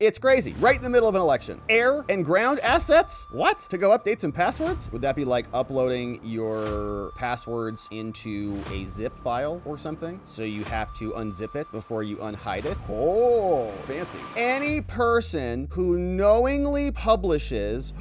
It's crazy. Right in the middle of an election. Air and ground assets? What? To go update some passwords? Would that be like uploading your passwords into a zip file or something? So you have to unzip it before you unhide it? Oh, fancy. Any person who knowingly publishes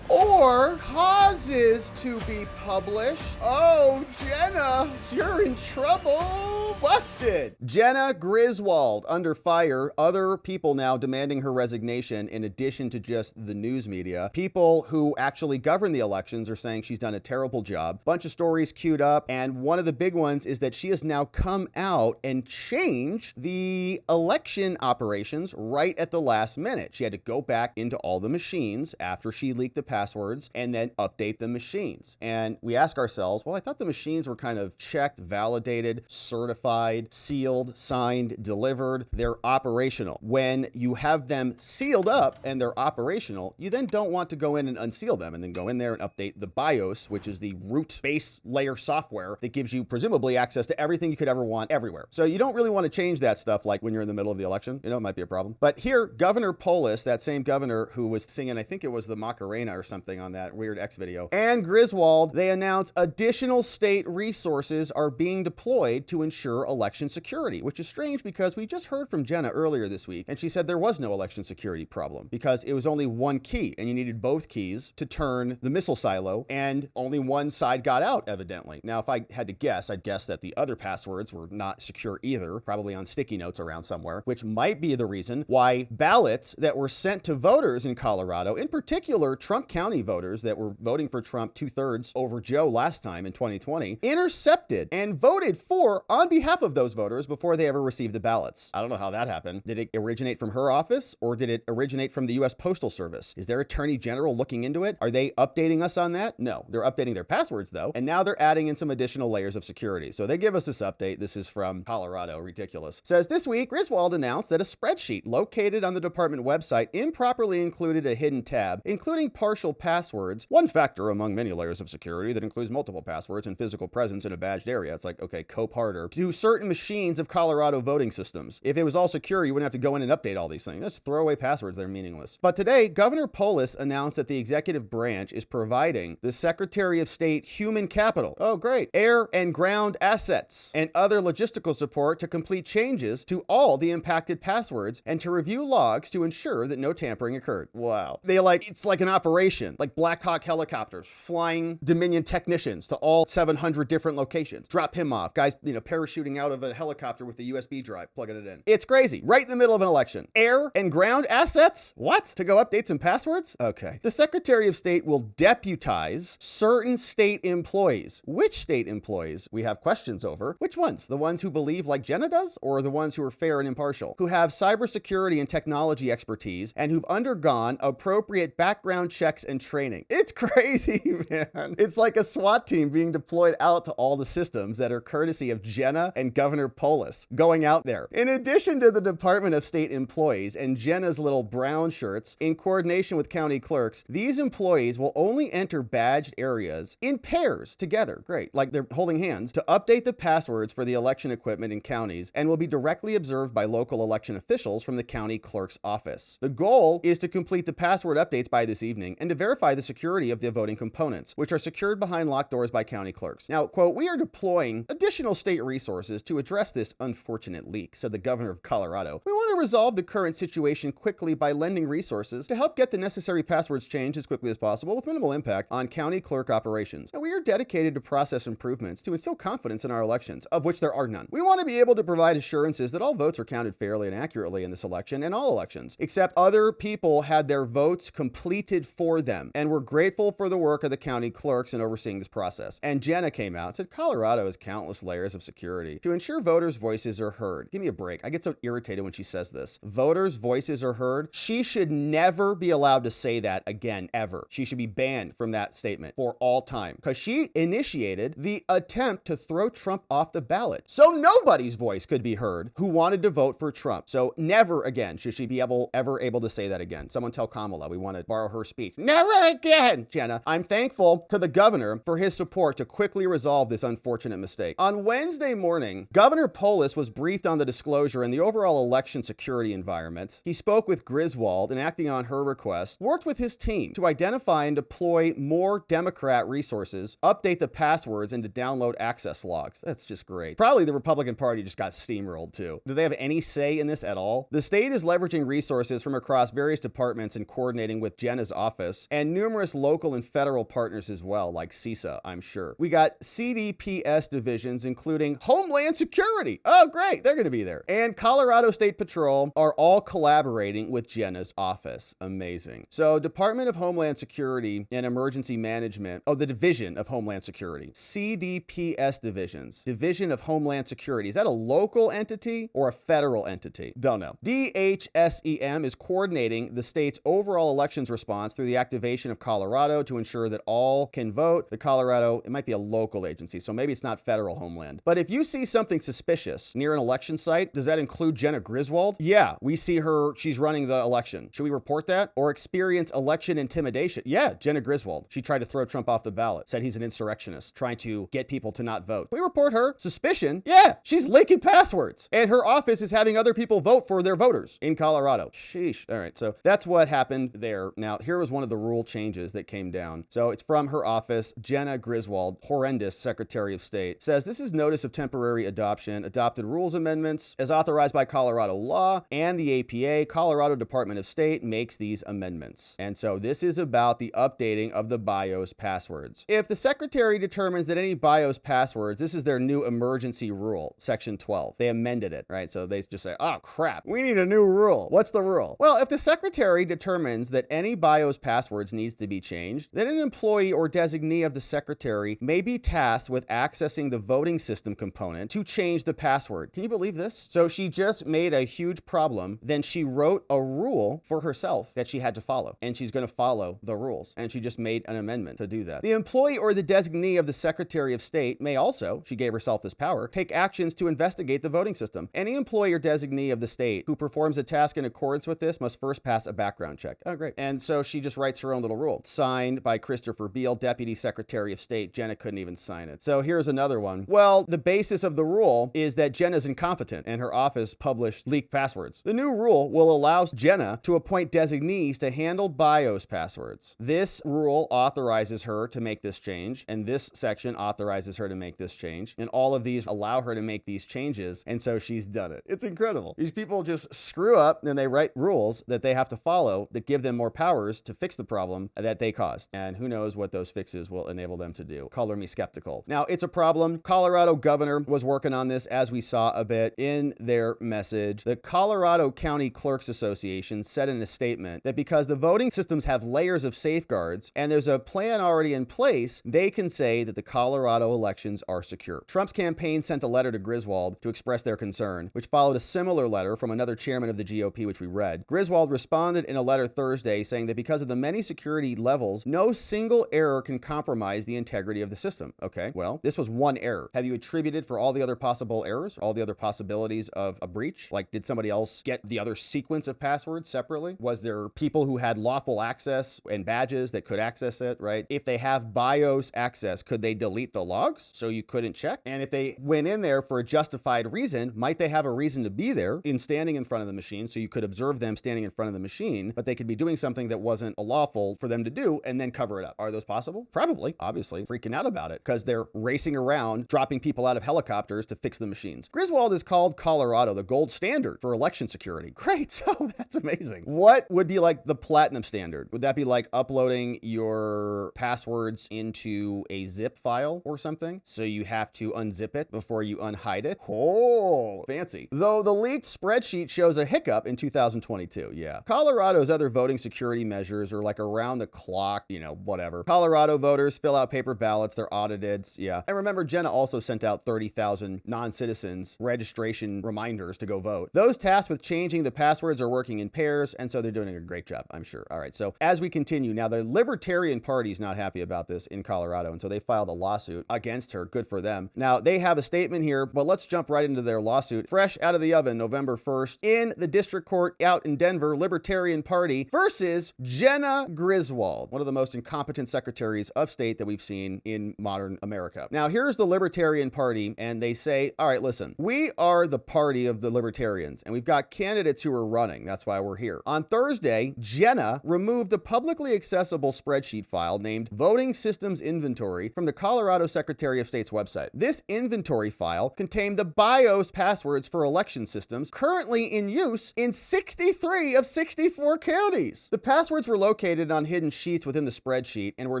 or causes to be published. Oh, Jenna, you're in trouble. Busted. Jenna Griswold under fire. Other people now demanding her resignation in addition to just the news media. People who actually govern the elections are saying she's done a terrible job. Bunch of stories queued up, and one of the big ones is that she has now come out and changed the election operations right at the last minute. She had to go back into all the machines after she leaked the passwords and then update the machines. And we ask ourselves, well, I thought the machines were kind of checked, validated, certified, sealed, signed, delivered. They're operational. When you have them sealed up and they're operational, you then don't want to go in and unseal them and then go in there and update the BIOS, which is the root base layer software that gives you presumably access to everything you could ever want everywhere. So you don't really want to change that stuff like when you're in the middle of the election. You know, it might be a problem. But here, Governor Polis, that same governor who was singing, I think it was the Macarena or something on that weird X video, and Griswold, they announced additional state resources are being deployed to ensure election security, which is strange because we just heard from Jenna earlier this week, and she said there was no election security problem because it was only one key and you needed both keys to turn the missile silo, and only one side got out, evidently. Now, if I had to guess, I'd guess that the other passwords were not secure either, probably on sticky notes around somewhere, which might be the reason why ballots that were sent to voters in Colorado, in particular Trump County voters that were voting for Trump 2/3 over Joe last time in 2020, intercepted and voted for on behalf of those voters before they ever received the ballots. I don't know how that happened. Did it originate from her office or did it originate from the U.S. Postal Service? Is their attorney general looking into it? Are they updating us on that? No, they're updating their passwords though. And now they're adding in some additional layers of security. So they give us this update. This is from Colorado, ridiculous. Says this week, Griswold announced that a spreadsheet located on the department website improperly included a hidden tab, including partial passwords, one factor among many layers of security that includes multiple passwords and physical presence in a badged area. It's like, okay, cope harder, to certain machines of Colorado voting systems. If it was all secure, you wouldn't have to go in and update all these things. Just throw away passwords that are meaningless. But today, Governor Polis announced that the executive branch is providing the Secretary of State human capital, oh great, air and ground assets, and other logistical support to complete changes to all the impacted passwords and to review logs to ensure that no tampering occurred. Wow. It's like an operation, like Black Hawk helicopters flying Dominion technicians to all 700 different locations. Drop him off. Guys, parachuting out of a helicopter with the USB drive, plugging it in. It's crazy. Right in the middle of an election. Air and ground assets? What? To go update some passwords? Okay. The Secretary of State will deputize certain state employees. Which state employees? We have questions over. Which ones? The ones who believe like Jenna does, or the ones who are fair and impartial, who have cybersecurity and technology expertise, and who've undergone appropriate background checks and training? It's crazy, man. It's like a SWAT team being deployed out to all the systems that are courtesy of Jenna and Governor Polis going out there. In addition to the Department of State employees and Jenna's little brown shirts, in coordination with county clerks, these employees will only enter badged areas in pairs together. Great. Like they're holding hands to update the passwords for the election equipment in counties and will be directly observed by local election officials from the county clerk's office. The goal is to complete the password updates by this evening and to verify the security of the voting components, which are secured behind locked doors by county clerks. Now, quote, "We are deploying additional state resources to address this unfortunate leak," said the governor of Colorado. "We want to resolve the current situation quickly by lending resources to help get the necessary passwords changed as quickly as possible with minimal impact on county clerk operations. And we are dedicated to process improvements to instill confidence in our elections, of which there are none. We want to be able to provide assurances that all votes are counted fairly and accurately in this election and all elections, except other people had their votes completed for them. And we're grateful for the work of the county clerks in overseeing this process." And Jenna came out and said, "Colorado has countless layers of security to ensure voters' voices are heard." Give me a break. I get so irritated when she says this. Voters' voices are heard. She should never be allowed to say that again, ever. She should be banned from that statement for all time because she initiated the attempt to throw Trump off the ballot. So nobody's voice could be heard who wanted to vote for Trump. So never again should she be ever able to say that again. Someone tell Kamala we want to borrow her speech. Never again, Jenna. I'm thankful to the governor for his support to quickly resolve this unfortunate mistake. On Wednesday morning, Governor Polis was briefed on the disclosure and the overall election security environment. He spoke with Griswold and, acting on her request, worked with his team to identify and deploy more Democrat resources, update the passwords, and to download access logs. That's just great. Probably the Republican Party just got steamrolled too. Do they have any say in this at all? The state is leveraging resources from across various departments and coordinating with Jenna's office and numerous local and federal partners as well, like CISA, I'm sure. We got CDPS divisions, including Homeland Security. Oh, great. They're going to be there. And Colorado State Patrol are all collaborating with Jenna's office. Amazing. So Department of Homeland Security and Emergency Management, the Division of Homeland Security, CDPS divisions, Division of Homeland Security. Is that a local entity or a federal entity? Don't know. DHSEM is coordinating the state's overall elections response through the activation of Colorado to ensure that all can vote. The Colorado, it might be a local agency, so maybe it's not federal Homeland. But if you see something suspicious near an election site, does that include Jenna Griswold? Yeah, we see her, she's running the election. Should we report that? Or experience election intimidation? Yeah, Jenna Griswold. She tried to throw Trump off the ballot, said he's an insurrectionist, trying to get people to not vote. We report her. Suspicion? Yeah, she's leaking passwords. And her office is having other people vote for their voters in Colorado. Sheesh. All right, so that's what happened there. Now, here was one of the rule changes that came down. So it's from her office. Jenna Griswold, horrendous Secretary of State, says this is notice of temporary adoption, adopted rules amendments as authorized by Colorado law and the APA. Colorado Department of State makes these amendments. And so this is about the updating of the BIOS passwords. If the Secretary determines that any BIOS passwords, this is their new emergency rule, Section 12. They amended it, right? So they just say, oh crap, we need a new rule. What's the rule? Well, if the Secretary determines that any BIOS passwords needs to be changed, then an employee or designee of the Secretary may be tasked with accessing the voting system component to change the password. Can you believe this? So she just made a huge problem. Then she wrote a rule for herself that she had to follow, and she's going to follow the rules. And she just made an amendment to do that. The employee or the designee of the Secretary of State may also, she gave herself this power, take actions to investigate the voting system. Any employee or designee of the state who performs a task in accordance with this must first pass a background check. Oh, great. And so she just writes her own little rule. Signed by Christopher Beal, Deputy Secretary of State. Jenna couldn't even sign it. So here's another one. Well, the basis of the rule is that Jenna's incompetent and her office published leaked passwords. The new rule will allow Jenna to appoint designees to handle BIOS passwords. This rule authorizes her to make this change, and this section authorizes her to make this change, and all of these allow her to make these changes, and so she's done it. It's incredible. These people just screw up and they write rules that they have to follow that give them more powers to fix the problem that they caused, and who knows what those fixes will enable them to do. Color me skeptical. Now, it's a problem. Colorado governor was working on this, as we saw a bit in their message. The Colorado County Clerks Association said in a statement that because the voting systems have layers of safeguards and there's a plan already in place, they can say that the Colorado elections are secure. Trump's campaign sent a letter to Griswold to express their concern, which followed a similar letter from another chairman of the GOP, which we read. Griswold responded in a letter Thursday saying that because of the many security levels, no single error can compromise the integrity of the system. Okay, well, this was one error. Have you attributed for all the other possible errors, all the other possibilities of a breach? Like, did somebody else get the other sequence of passwords separately? Was there people who had lawful access and badges that could access it, right? If they have BIOS access, could they delete the logs so you couldn't check? And if they went in there for a justified reason, might they have a reason to be there in standing in front of the machine so you could observe them standing in front of the machine, but they could be doing something that wasn't lawful for them to do and then cover it up? Are those possible? Probably. Obviously. Freaking out about it because they're racing around, dropping people out of helicopters to fix the machines. Griswold has called Colorado the gold standard for election security. Great. Oh, that's amazing. What would be like the platinum standard? Would that be like uploading your passwords into a zip file or something? So you have to unzip it before you unhide it? Oh, fancy. Though the leaked spreadsheet shows a hiccup in 2022. Yeah. Colorado's other voting security measures are like around the clock, whatever. Colorado voters fill out paper ballots. They're audited. Yeah. And remember, Jenna also sent out 30,000 non-citizens registration reminders to go vote. Those tasked with changing the passwords are working in pairs, and so they're doing a great job, I'm sure. All right. So as we continue, now the Libertarian Party is not happy about this in Colorado, and so they filed a lawsuit against her. Good for them. Now they have a statement here, but let's jump right into their lawsuit. Fresh out of the oven, November 1st, in the district court out in Denver, Libertarian Party versus Jenna Griswold, one of the most incompetent secretaries of state that we've seen in modern America. Now here's the Libertarian Party, and they say, all right, listen, we are the party of the libertarians, and we've got candidates who we're running. That's why we're here. On Thursday, Jena removed a publicly accessible spreadsheet file named Voting Systems Inventory from the Colorado Secretary of State's website. This inventory file contained the BIOS passwords for election systems currently in use in 63 of 64 counties. The passwords were located on hidden sheets within the spreadsheet and were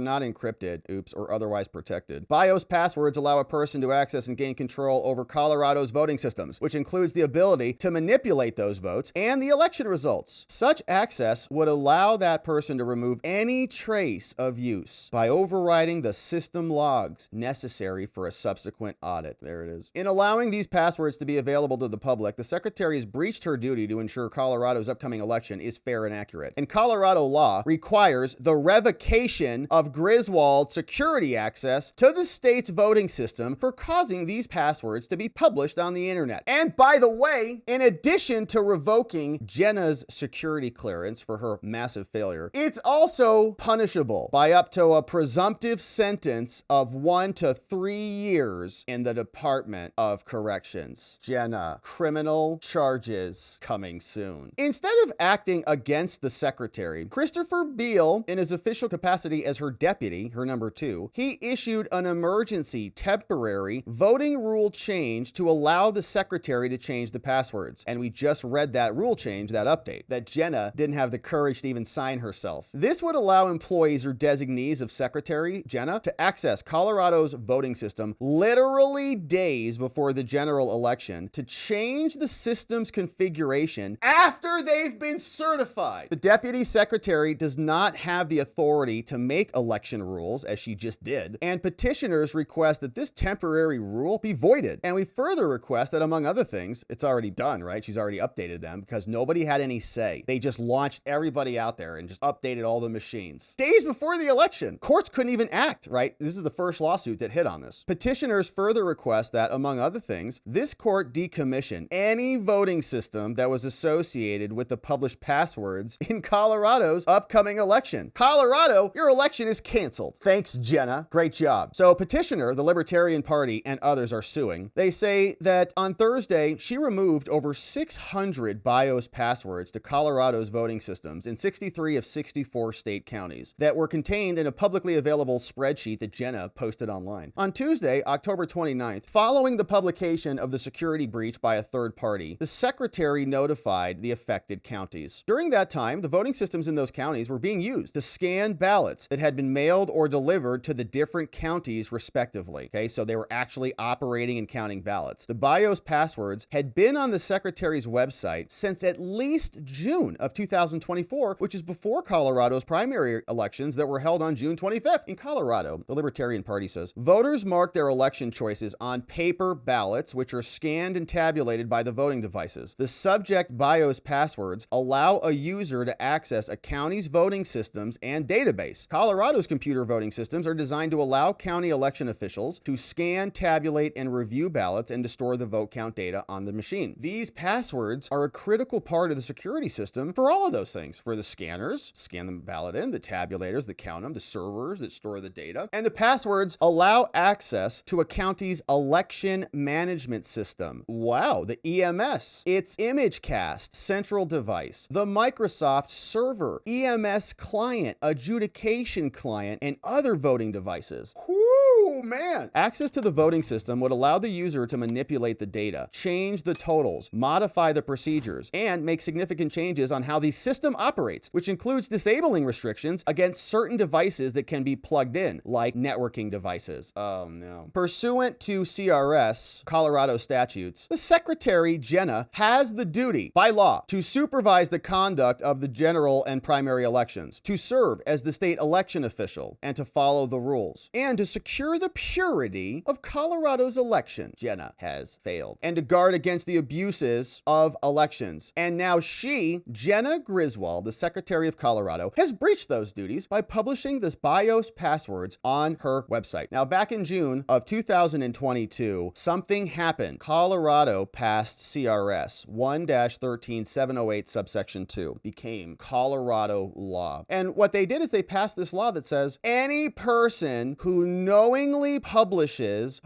not encrypted, or otherwise protected. BIOS passwords allow a person to access and gain control over Colorado's voting systems, which includes the ability to manipulate those votes and the election results. Such access would allow that person to remove any trace of use by overriding the system logs necessary for a subsequent audit. There it is. In allowing these passwords to be available to the public, the Secretary has breached her duty to ensure Colorado's upcoming election is fair and accurate. And Colorado law requires the revocation of Griswold security access to the state's voting system for causing these passwords to be published on the internet. And by the way, in addition to revoking Jenna's security clearance for her massive failure, it's also punishable by up to a presumptive sentence of 1 to 3 years in the Department of Corrections. Jena, criminal charges coming soon. Instead of acting against the Secretary, Christopher Beal, in his official capacity as her deputy, her number 2, he issued an emergency temporary voting rule change to allow the Secretary to change the passwords. And we just read that rule change, that update, that Jena didn't have the courage to even sign herself. This would allow employees or designees of Secretary Jena to access Colorado's voting system literally days before the general election to change the system's configuration after they've been certified. The Deputy Secretary does not have the authority to make election rules, as she just did, and petitioners request that this temporary rule be voided. And we further request that, among other things, it's already done, right? She's already updated them because nobody had any say. They just launched everybody out there and just updated all the machines. Days before the election, courts couldn't even act, right? This is the first lawsuit that hit on this. Petitioners further request that, among other things, this court decommission any voting system that was associated with the published passwords in Colorado's upcoming election. Colorado, your election is canceled. Thanks, Jena. Great job. So petitioner, the Libertarian Party, and others are suing. They say that on Thursday, she removed over 600 BIOS passwords to Colorado's voting systems in 63 of 64 state counties that were contained in a publicly available spreadsheet that Jena posted online. On Tuesday, October 29th, following the publication of the security breach by a third party, the Secretary notified the affected counties. During that time, the voting systems in those counties were being used to scan ballots that had been mailed or delivered to the different counties respectively. Okay, so they were actually operating and counting ballots. The BIOS passwords had been on the Secretary's website since at least June of 2024, which is before Colorado's primary elections that were held on June 25th. In Colorado, the Libertarian Party says, voters mark their election choices on paper ballots, which are scanned and tabulated by the voting devices. The subject BIOS passwords allow a user to access a county's voting systems and database. Colorado's computer voting systems are designed to allow county election officials to scan, tabulate, and review ballots and to store the vote count data on the machine. These passwords are a critical part of the security system for all of those things. For the scanners, scan the ballot in, the tabulators that count them, the servers that store the data, and the passwords allow access to a county's election management system. Wow, the EMS, its ImageCast central device, the Microsoft server, EMS client, adjudication client, and other voting devices. Whoo, man. Access to the voting system would allow the user to manipulate the data, change the totals, modify the procedures, and make significant changes on how the system operates, which includes disabling restrictions against certain devices that can be plugged in, like networking devices. Oh no. Pursuant to CRS, Colorado statutes, the Secretary, Jena, has the duty by law to supervise the conduct of the general and primary elections, to serve as the state election official, and to follow the rules, and to secure the purity of Colorado's election. Jena has failed. And to guard against the abuses of elections. And now she, Jenna Griswold, the Secretary of Colorado, has breached those duties by publishing this BIOS passwords on her website. Now, back in June of 2022, something happened. Colorado passed CRS 1-13708 subsection 2, became Colorado law. And what they did is they passed this law that says any person who knowingly knowingly publishes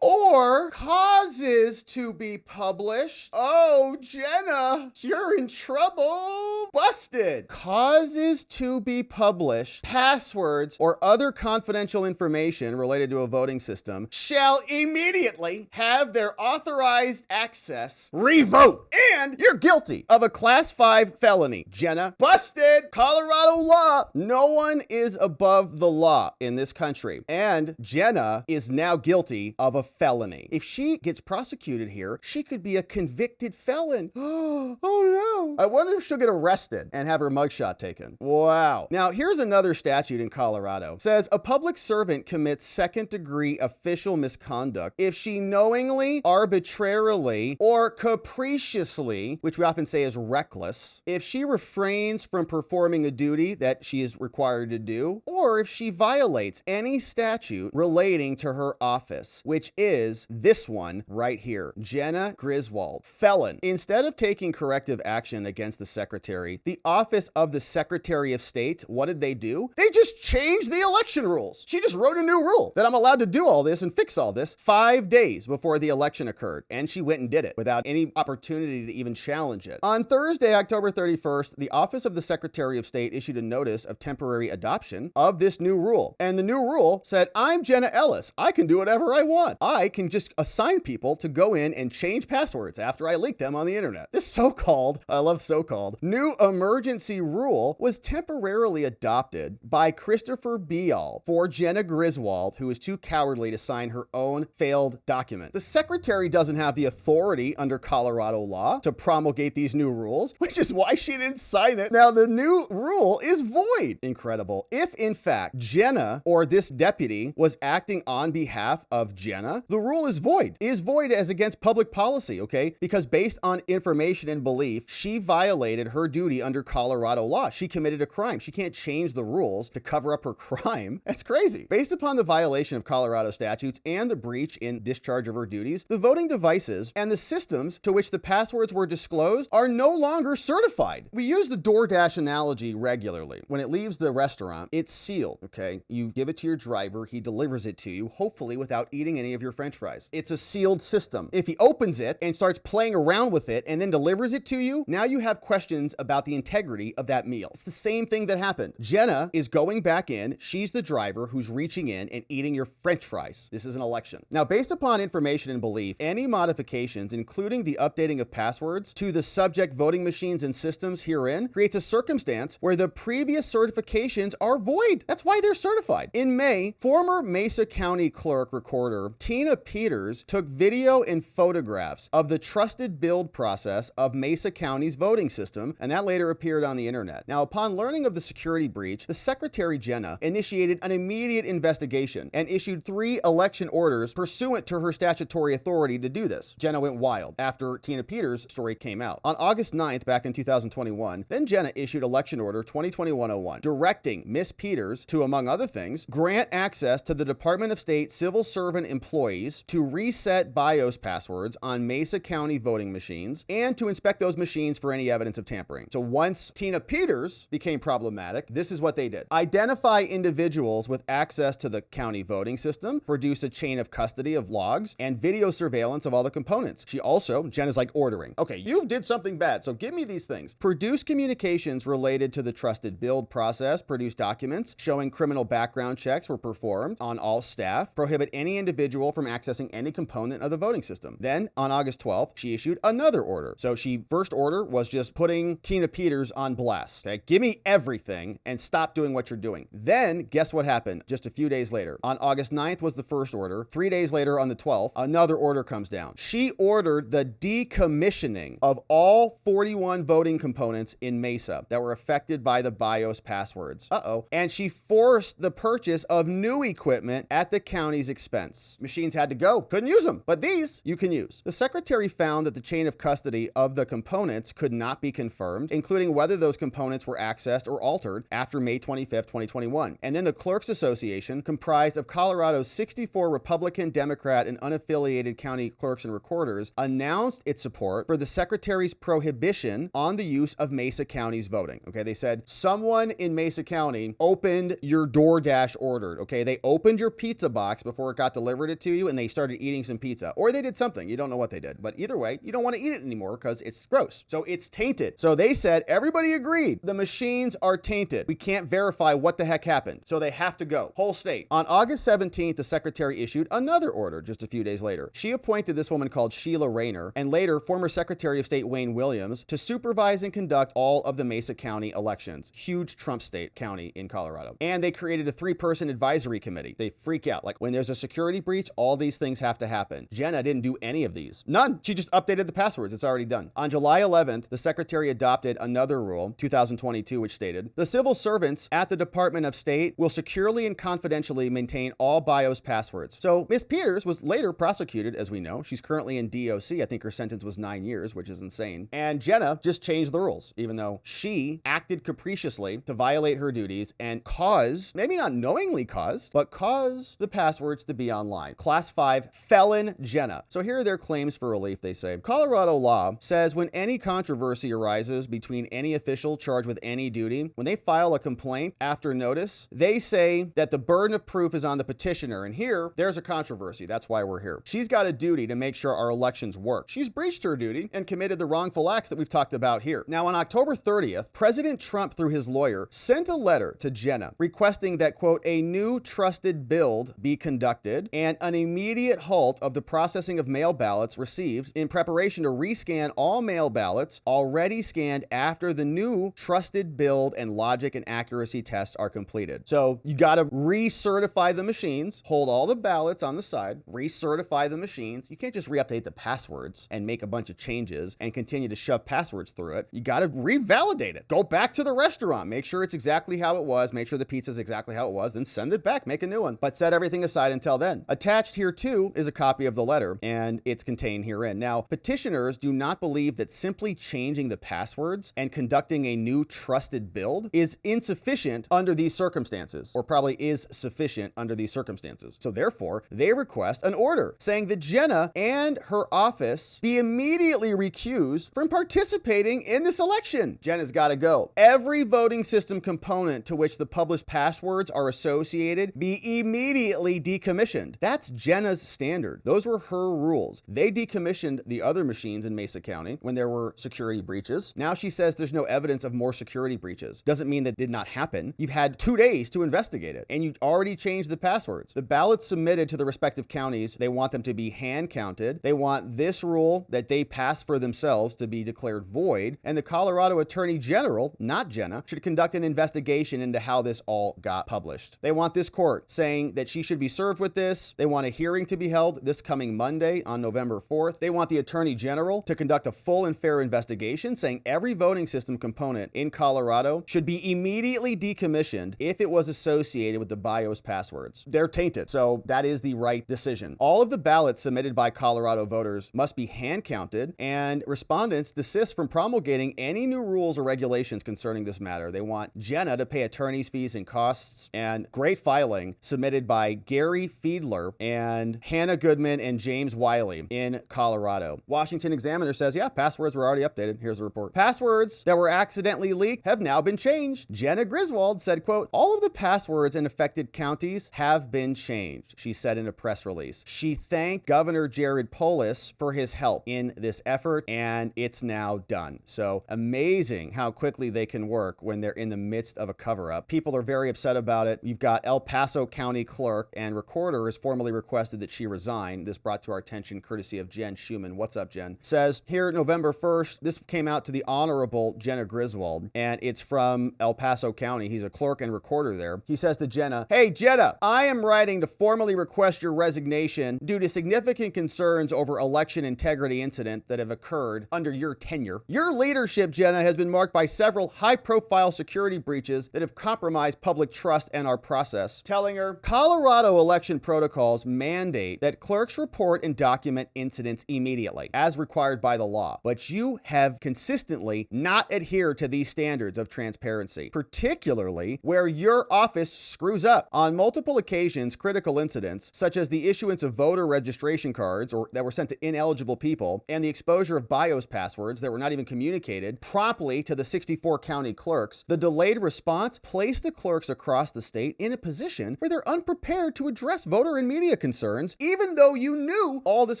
or causes to be published. Oh, Jenna, you're in trouble. Busted. Causes to be published passwords or other confidential information related to a voting system shall immediately have their authorized access revoked. And you're guilty of a class 5 felony. Jenna, busted. Colorado law. No one is above the law in this country. And Jenna is now guilty of a felony. If she gets prosecuted here, she could be a convicted felon. Oh no. I wonder if she'll get arrested and have her mugshot taken. Wow. Now, here's another statute in Colorado. It says a public servant commits second-degree official misconduct if she knowingly, arbitrarily, or capriciously, which we often say is reckless, if she refrains from performing a duty that she is required to do, or if she violates any statute relating to her office, which is this one right here. Jenna Griswold, felon. Instead of taking corrective action against the secretary, the office of the Secretary of State, what did they do? They just changed the election rules. She just wrote a new rule that I'm allowed to do all this and fix all this 5 days before the election occurred. And she went and did it without any opportunity to even challenge it. On Thursday, October 31st, the office of the Secretary of State issued a notice of temporary adoption of this new rule. And the new rule said, I'm Jenna Ellis. I can do whatever I want. I can just assign people to go in and change passwords after I leak them on the internet. This so-called, I love so-called, new emergency rule was temporarily adopted by Christopher Beall for Jenna Griswold, who was too cowardly to sign her own failed document. The secretary doesn't have the authority under Colorado law to promulgate these new rules, which is why she didn't sign it. Now, the new rule is void. Incredible. If, in fact, Jenna or this deputy was acting on behalf of Jenna, the rule is void. Is void as against public policy, okay? Because based on information and belief, she violated her duty under Colorado law. She committed a crime. She can't change the rules to cover up her crime. That's crazy. Based upon the violation of Colorado statutes and the breach in discharge of her duties, the voting devices and the systems to which the passwords were disclosed are no longer certified. We use the DoorDash analogy regularly. When it leaves the restaurant, it's sealed, okay? You give it to your driver, he delivers it to you, hopefully without eating any of your French fries. It's a sealed system. If he opens it and starts playing around with it and then delivers it to you, now you have questions about the integrity of that meal. It's the same thing that happened. Jenna is going back in. She's the driver who's reaching in and eating your French fries. This is an election. Now, based upon information and belief, any modifications, including the updating of passwords to the subject voting machines and systems herein, creates a circumstance where the previous certifications are void. That's why they're certified. In May, former Mesa County Clerk Recorder Tina Peters took video and photographs of the trusted build process of Mesa County's voting system, and that later appeared on the internet. Now, upon learning of the security breach, the Secretary Jenna initiated an immediate investigation and issued 3 election orders pursuant to her statutory authority to do this. Jenna went wild after Tina Peters' story came out. On August 9th, back in 2021, then Jenna issued Election Order 2021-01, directing Miss Peters to, among other things, grant access to the Department of State civil servant employees to reset BIOS passwords on Mesa County voting machines and to inspect those machines for any evidence of tampering. So once Tina Peters became problematic, this is what they did. Identify individuals with access to the county voting system, produce a chain of custody of logs, and video surveillance of all the components. She also, Jenna's like ordering, okay, you did something bad, so give me these things. Produce communications related to the trusted build process, produce documents showing criminal background checks were performed on all staff, prohibit any individual from accessing any component of the voting system. Then on August 12th, she issued another order. So first order was just putting Tina Peters on blast. Okay, give me everything and stop doing what you're doing. Then guess what happened just a few days later? On August 9th was the first order. 3 days later on the 12th, another order comes down. She ordered the decommissioning of all 41 voting components in Mesa that were affected by the BIOS passwords. And she forced the purchase of new equipment at the county's expense. Machines had to go. Couldn't use them. But these you can use. The secretary found that the chain of custody of the components could not be confirmed, including whether those components were accessed or altered after May 25th, 2021. And then the Clerks Association, comprised of Colorado's 64 Republican, Democrat, and unaffiliated county clerks and recorders, announced its support for the secretary's prohibition on the use of Mesa County's voting. Okay, they said someone in Mesa County opened your DoorDash order. Okay, they opened your pizza box before it got delivered to you and they started eating some pizza, or they did something. You don't know what they did, but either way, you don't want to eat it anymore because it's gross. So it's tainted. So they said, everybody agreed, the machines are tainted. We can't verify what the heck happened. So they have to go. Whole state. On August 17th, the secretary issued another order just a few days later. She appointed this woman called Sheila Rayner and later former Secretary of State Wayne Williams to supervise and conduct all of the Mesa County elections. Huge Trump state county in Colorado. And they created a 3-person advisory committee. They freak out. Like when there's a security breach, all these things have to happen. Jenna didn't do any of these. None. She just updated the passwords. It's already done. On July 11th, the secretary adopted another rule, 2022, which stated, the civil servants at the Department of State will securely and confidentially maintain all BIOS passwords. So Ms. Peters was later prosecuted, as we know. She's currently in DOC. I think her sentence was 9 years, which is insane. And Jenna just changed the rules, even though she acted capriciously to violate her duties and cause, maybe not knowingly caused, but caused the passwords to be online. Class 5 felon Jenna. So here are their claims for relief. They say, Colorado law says when any controversy arises between any official charged with any duty, when they file a complaint after notice, they say that the burden of proof is on the petitioner. And here, there's a controversy. That's why we're here. She's got a duty to make sure our elections work. She's breached her duty and committed the wrongful acts that we've talked about here. Now, on October 30th, President Trump, through his lawyer, sent a letter to Jenna requesting that, quote, a new trusted build be conducted and an immediate halt of the processing of mail ballots received in preparation to rescan all mail ballots already scanned after the new trusted build and logic and accuracy tests are completed. So you got to recertify the machines, hold all the ballots on the side, recertify the machines. You can't just re-update the passwords and make a bunch of changes and continue to shove passwords through it. You got to revalidate it. Go back to the restaurant, make sure it's exactly how it was, make sure the pizza is exactly how it was, then send it back, make a new one. But set everything aside until then. Attached here too is a copy of the letter, and it's contained herein. Now, petitioners do not believe that simply changing the passwords and conducting a new trusted build is insufficient under these circumstances, or probably is sufficient under these circumstances. So therefore, they request an order saying that Jenna and her office be immediately recused from participating in this election. Jenna's got to go. Every voting system component to which the published passwords are associated be immediately decommissioned. That's Jenna's standard. Those were her rules. They decommissioned the other machines in Mesa County when there were security breaches. Now she says there's no evidence of more security breaches. Doesn't mean that did not happen. You've had 2 days to investigate it, and you already changed the passwords. The ballots submitted to the respective counties, they want them to be hand counted. They want this rule that they passed for themselves to be declared void, and the Colorado Attorney General, not Jenna, should conduct an investigation into how this all got published. They want this court saying that she should be served with this. They want a hearing to be held this coming Monday on November 4th. They want the Attorney General to conduct a full and fair investigation saying every voting system component in Colorado should be immediately decommissioned if it was associated with the BIOS passwords. They're tainted, so that is the right decision. All of the ballots submitted by Colorado voters must be hand counted, and respondents desist from promulgating any new rules or regulations concerning this matter. They want Jenna to pay attorney's fees and costs, and great filing submitted by Gary Fiedler and Hannah Goodman and James Wiley in Colorado. Washington Examiner says, yeah, passwords were already updated. Here's the report. Passwords that were accidentally leaked have now been changed. Jenna Griswold said, quote, all of the passwords in affected counties have been changed, she said in a press release. She thanked Governor Jared Polis for his help in this effort, and it's now done. So amazing how quickly they can work when they're in the midst of a cover-up. People are very upset about it. You've got El Paso County Clerk and Recorder has formally requested that she resign. This brought to our attention courtesy of Jen Schuman. What's up, Jen? Says here November 1st, this came out to the Honorable Jenna Griswold, and it's from El Paso County. He's a clerk and recorder there. He says to Jenna, hey, Jenna, I am writing to formally request your resignation due to significant concerns over election integrity incident that have occurred under your tenure. Your leadership, Jenna, has been marked by several high-profile security breaches that have compromised public trust and our process. Telling her, Colorado election protocols mandate that clerks report and document incidents immediately, as required by the law. But you have consistently not adhered to these standards of transparency, particularly where your office screws up. On multiple occasions, critical incidents, such as the issuance of voter registration cards or that were sent to ineligible people, and the exposure of BIOS passwords that were not even communicated promptly to the 54 county clerks, the delayed response placed the clerks across the state in a position where they're unprepared to address voter and media concerns, even though you knew all this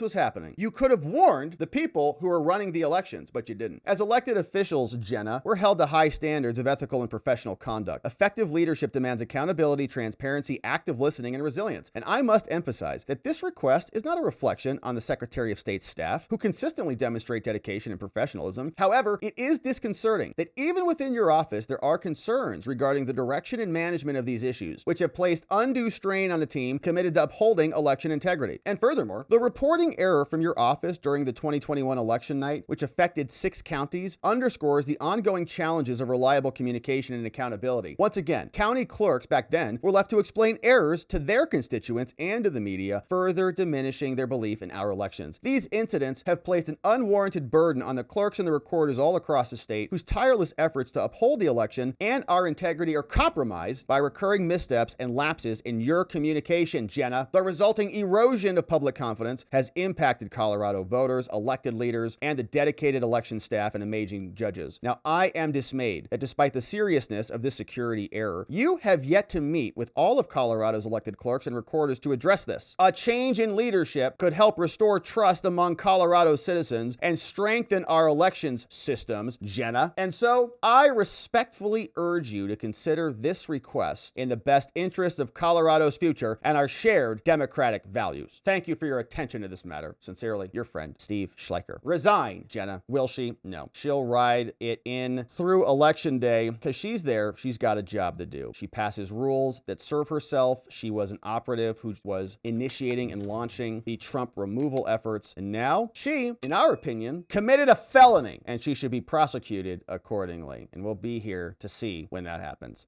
was happening. You could have warned the people who are running the elections, but you didn't. As elected officials, Jenna, we're held to high standards of ethical and professional conduct. Effective leadership demands accountability, transparency, active listening, and resilience. And I must emphasize that this request is not a reflection on the Secretary of State's staff, who consistently demonstrate dedication and professionalism. However, it is disconcerting that even within your office, there are concerns regarding the direction and management of these issues, which have placed undue strain on a team committed to upholding election integrity. And furthermore, the reporting error from your office during the 2021 election night, which affected 6 counties, underscores the ongoing challenges of reliable communication and accountability. Once again, county clerks back then were left to explain errors to their constituents and to the media, further diminishing their belief in our elections. These incidents have placed an unwarranted burden on the clerks and the recorders all across the state, whose tireless efforts to uphold the election and our integrity are compromised by recurring missteps and lapses in your communication, Jenna. The resulting erosion of public confidence has impacted Colorado voters, elected leaders, and the dedicated election staff and amazing judges. Now, I am dismayed that despite the seriousness of this security error, you have yet to meet with all of Colorado's elected clerks and recorders to address this. A change in leadership could help restore trust among Colorado's citizens and strengthen our elections systems, Jenna. And so I respectfully urge you to consider this request in the best interest of Colorado's future and our shared democratic values. Thank you for your attention to this matter. Sincerely, your friend, Steve Schleicher. Resign, Jenna. Will she? No. She'll ride it in through election day because she's there. She's got a job to do. She passes rules that serve herself. She was an operative who was initiating and launching the Trump removal efforts. And now she, in our opinion, committed a felony and she should be prosecuted accordingly. And we'll be here to see when that happens.